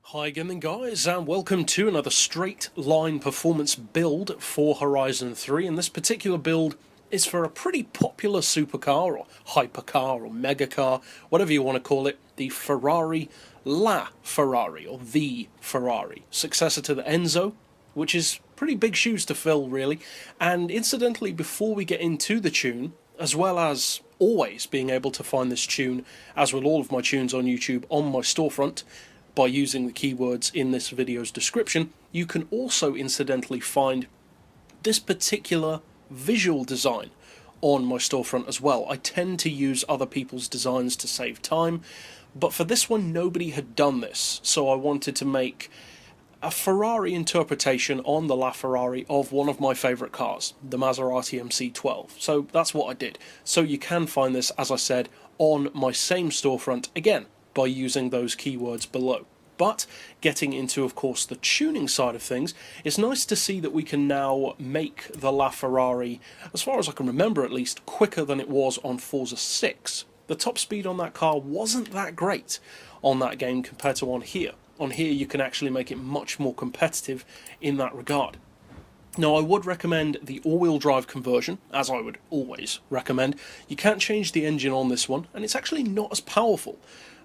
Hi gaming guys, and welcome to another straight line performance build for Horizon 3, and this particular build is for a pretty popular supercar or hypercar or megacar, whatever you want to call it, the Ferrari LaFerrari, or the Ferrari, successor to the Enzo, which is pretty big shoes to fill really. And incidentally, before we get into the tune, as well as always being able to find this tune, as with all of my tunes on YouTube, on my storefront, by using the keywords in this video's description, you can also incidentally find this particular visual design on my storefront as well. I tend to use other people's designs to save time, but for this one nobody had done this, so I wanted to make a Ferrari interpretation on the LaFerrari of one of my favourite cars, the Maserati MC12. So that's what I did. So you can find this, as I said, on my same storefront, again, by using those keywords below. But getting into, of course, the tuning side of things, it's nice to see that we can now make the LaFerrari, as far as I can remember at least, quicker than it was on Forza 6. The top speed on that car wasn't that great on that game compared to on here. On here you can actually make it much more competitive in that regard. Now, I would recommend the all-wheel drive conversion, as I would always recommend. You can't change the engine on this one, and it's actually not as powerful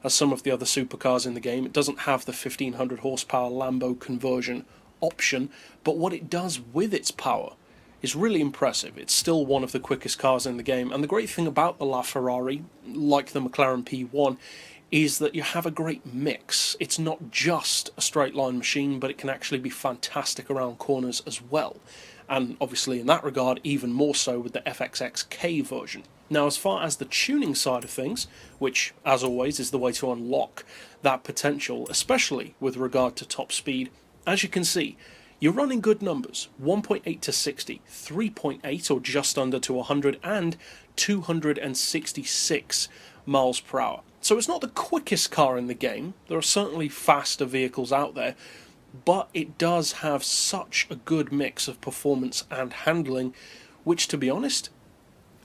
as some of the other supercars in the game. It doesn't have the 1500 horsepower Lambo conversion option, but what it does with its power is really impressive. It's still one of the quickest cars in the game, and the great thing about the LaFerrari, like the McLaren P1, is that you have a great mix. It's not just a straight line machine, but it can actually be fantastic around corners as well. And obviously in that regard, even more so with the FXXK version. Now, as far as the tuning side of things, which as always is the way to unlock that potential, especially with regard to top speed, as you can see, you're running good numbers: 1.8 to 60, 3.8 or just under to 100, and 266 miles per hour. So it's not the quickest car in the game. There are certainly faster vehicles out there, but it does have such a good mix of performance and handling, which, to be honest,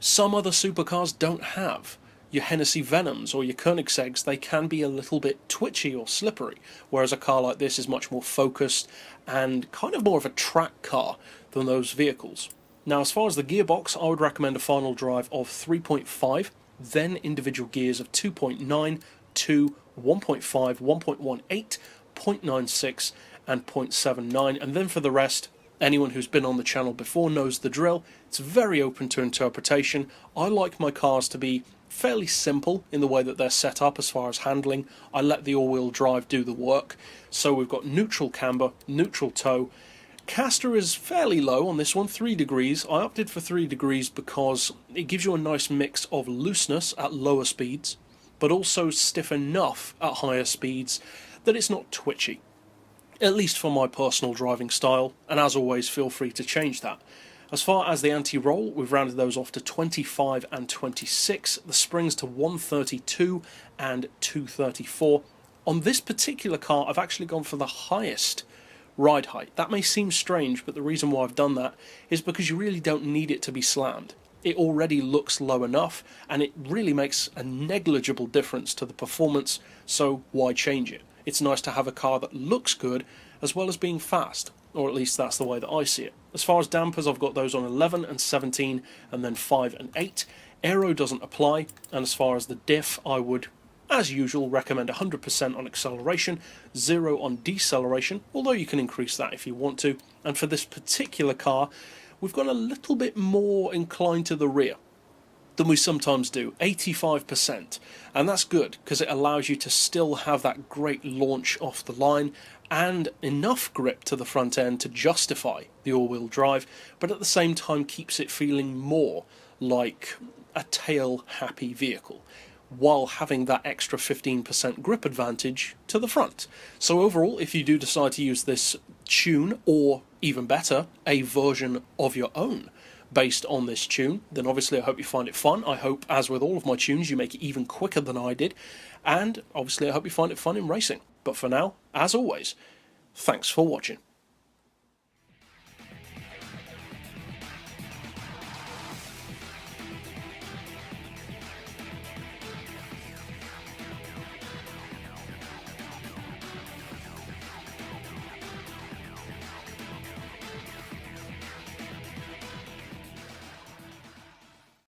some other supercars don't have. Your Hennessy Venoms or your Koenigsegg's, they can be a little bit twitchy or slippery, whereas a car like this is much more focused and kind of more of a track car than those vehicles. Now, as far as the gearbox, I would recommend a final drive of 3.5, then individual gears of 2.9, 2, 1.5, 1.18, 0.96 and 0.79, and then for the rest, anyone who's been on the channel before knows the drill. It's very open to interpretation. I like my cars to be fairly simple in the way that they're set up as far as handling. I let the all-wheel drive do the work. So we've got neutral camber, neutral toe. Caster is fairly low on this one, 3 degrees. I opted for 3 degrees because it gives you a nice mix of looseness at lower speeds, but also stiff enough at higher speeds that it's not twitchy. At least for my personal driving style, and as always, feel free to change that. As far as the anti-roll, we've rounded those off to 25 and 26, the springs to 132 and 234. On this particular car, I've actually gone for the highest ride height. That may seem strange, but the reason why I've done that is because you really don't need it to be slammed. It already looks low enough, and it really makes a negligible difference to the performance, so why change it? It's nice to have a car that looks good as well as being fast, or at least that's the way that I see it. As far as dampers, I've got those on 11 and 17 and then 5 and 8. Aero doesn't apply, and as far as the diff, I would, as usual, recommend 100% on acceleration, 0 on deceleration, although you can increase that if you want to. And for this particular car, we've gone a little bit more inclined to the rear than we sometimes do, 85%, and that's good because it allows you to still have that great launch off the line and enough grip to the front end to justify the all-wheel drive, but at the same time keeps it feeling more like a tail-happy vehicle, while having that extra 15% grip advantage to the front. So overall, if you do decide to use this tune, or even better, a version of your own based on this tune, then obviously I hope you find it fun. I hope, as with all of my tunes, you make it even quicker than I did, and obviously I hope you find it fun in racing. But for now, as always, thanks for watching.